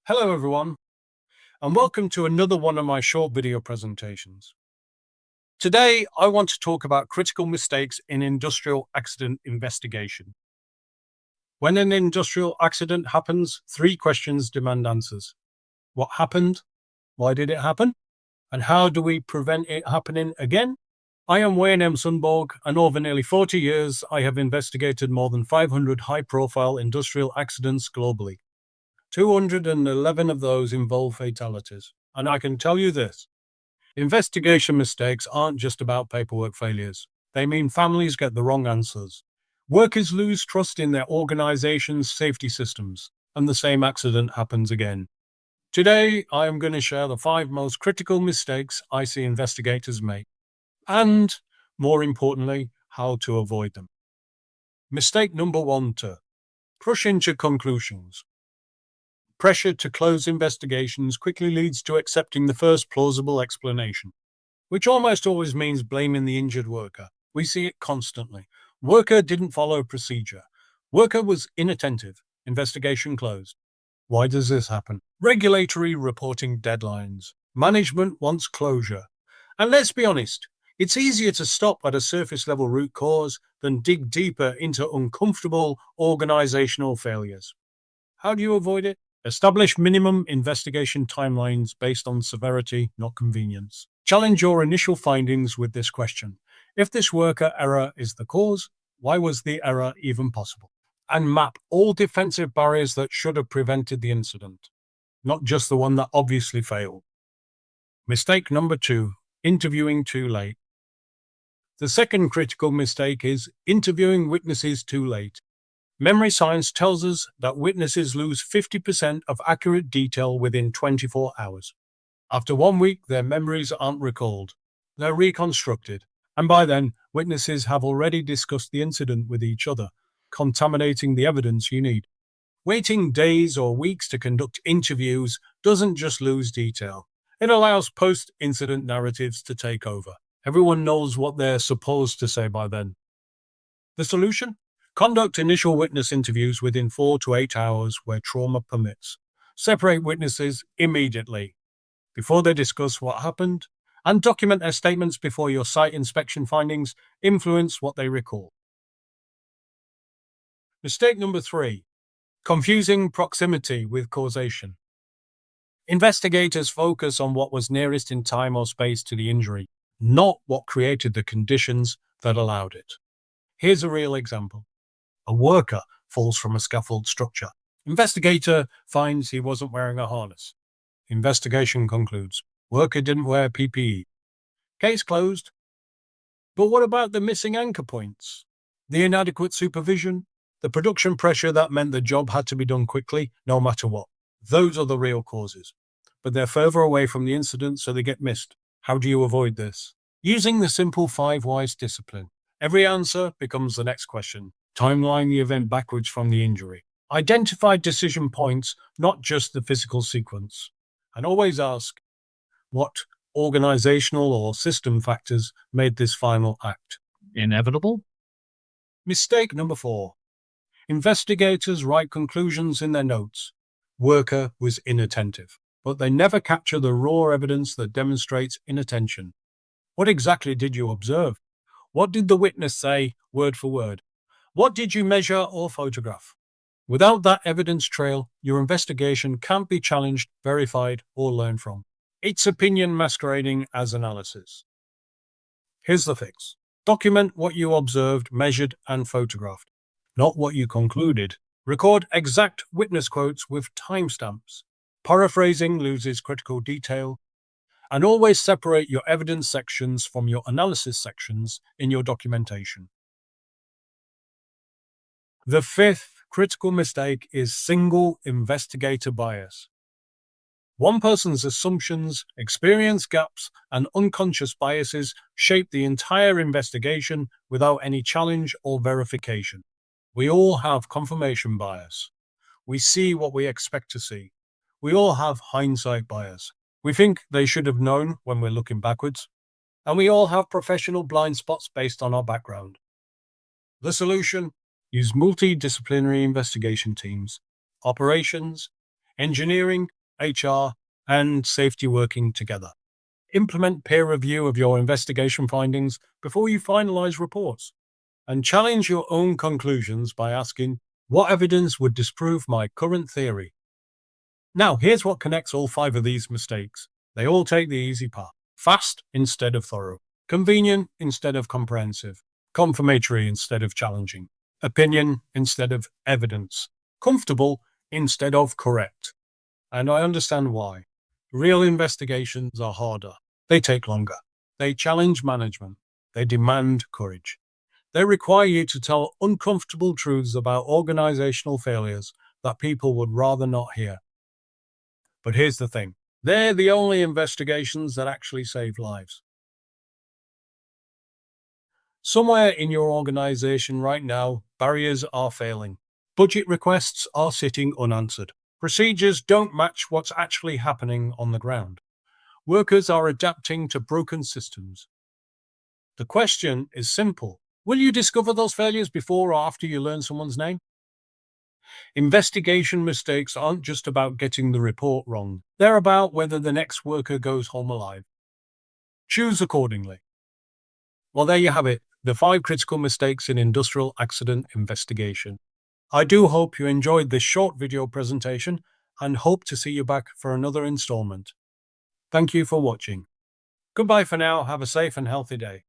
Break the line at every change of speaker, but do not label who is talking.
Hello everyone, and welcome to another one of my short video presentations. Today, I want to talk about critical mistakes in industrial accident investigation. When an industrial accident happens, three questions demand answers. What happened? Why did it happen? And how do we prevent it happening again? I am Wayne M. Sundborg, and over nearly 40 years, I have investigated more than 500 high-profile industrial accidents globally. 211 of those involve fatalities. And I can tell you this, investigation mistakes aren't just about paperwork failures. They mean families get the wrong answers. Workers lose trust in their organization's safety systems, and the same accident happens again. Today, I am going to share the 5 most critical mistakes I see investigators make, and, more importantly, how to avoid them. Mistake number 1, to rush into conclusions. Pressure to close investigations quickly leads to accepting the first plausible explanation, which almost always means blaming the injured worker. We see it constantly. Worker didn't follow procedure. Worker was inattentive. Investigation closed. Why does this happen? Regulatory reporting deadlines. Management wants closure. And let's be honest, it's easier to stop at a surface level root cause than dig deeper into uncomfortable organizational failures. How do you avoid it? Establish minimum investigation timelines based on severity, not convenience. Challenge your initial findings with this question. If this worker error is the cause, why was the error even possible? And map all defensive barriers that should have prevented the incident, not just the one that obviously failed. Mistake number 2, interviewing too late. The second critical mistake is interviewing witnesses too late. Memory science tells us that witnesses lose 50% of accurate detail within 24 hours. After 1 week, their memories aren't recalled. They're reconstructed. And by then, witnesses have already discussed the incident with each other, contaminating the evidence you need. Waiting days or weeks to conduct interviews doesn't just lose detail. It allows post-incident narratives to take over. Everyone knows what they're supposed to say by then. The solution? Conduct initial witness interviews within 4 to 8 hours where trauma permits. Separate witnesses immediately before they discuss what happened, and document their statements before your site inspection findings influence what they recall. Mistake number 3, confusing proximity with causation. Investigators focus on what was nearest in time or space to the injury, not what created the conditions that allowed it. Here's a real example. A worker falls from a scaffold structure. Investigator finds he wasn't wearing a harness. Investigation concludes. Worker didn't wear PPE. Case closed. But what about the missing anchor points? The inadequate supervision? The production pressure that meant the job had to be done quickly, no matter what. Those are the real causes. But they're further away from the incident, so they get missed. How do you avoid this? Using the simple 5 whys discipline. Every answer becomes the next question. Timeline the event backwards from the injury. Identify decision points, not just the physical sequence. And always ask, what organizational or system factors made this final act inevitable? Mistake number 4. Investigators write conclusions in their notes. Worker was inattentive, but they never capture the raw evidence that demonstrates inattention. What exactly did you observe? What did the witness say, word for word? What did you measure or photograph? Without that evidence trail, your investigation can't be challenged, verified, or learned from. It's opinion masquerading as analysis. Here's the fix. Document what you observed, measured, and photographed, not what you concluded. Record exact witness quotes with timestamps. Paraphrasing loses critical detail. And always separate your evidence sections from your analysis sections in your documentation. The 5th critical mistake is single investigator bias. One person's assumptions, experience gaps, and unconscious biases shape the entire investigation without any challenge or verification. We all have confirmation bias. We see what we expect to see. We all have hindsight bias. We think they should have known when we're looking backwards. And we all have professional blind spots based on our background. The solution? Use multidisciplinary investigation teams, operations, engineering, HR, and safety working together. Implement peer review of your investigation findings before you finalize reports, and challenge your own conclusions by asking, what evidence would disprove my current theory? Now, here's what connects all 5 of these mistakes. They all take the easy path. Fast instead of thorough. Convenient instead of comprehensive. Confirmatory instead of challenging. Opinion instead of evidence. Comfortable instead of correct. And I understand why. Real investigations are harder. They take longer. They challenge management. They demand courage. They require you to tell uncomfortable truths about organizational failures that people would rather not hear. But here's the thing. They're the only investigations that actually save lives. Somewhere in your organization right now, barriers are failing. Budget requests are sitting unanswered. Procedures don't match what's actually happening on the ground. Workers are adapting to broken systems. The question is simple. Will you discover those failures before or after you learn someone's name? Investigation mistakes aren't just about getting the report wrong. They're about whether the next worker goes home alive. Choose accordingly. Well, there you have it. The 5 critical mistakes in industrial accident investigation. I do hope you enjoyed this short video presentation and hope to see you back for another installment. Thank you for watching. Goodbye for now. Have a safe and healthy day.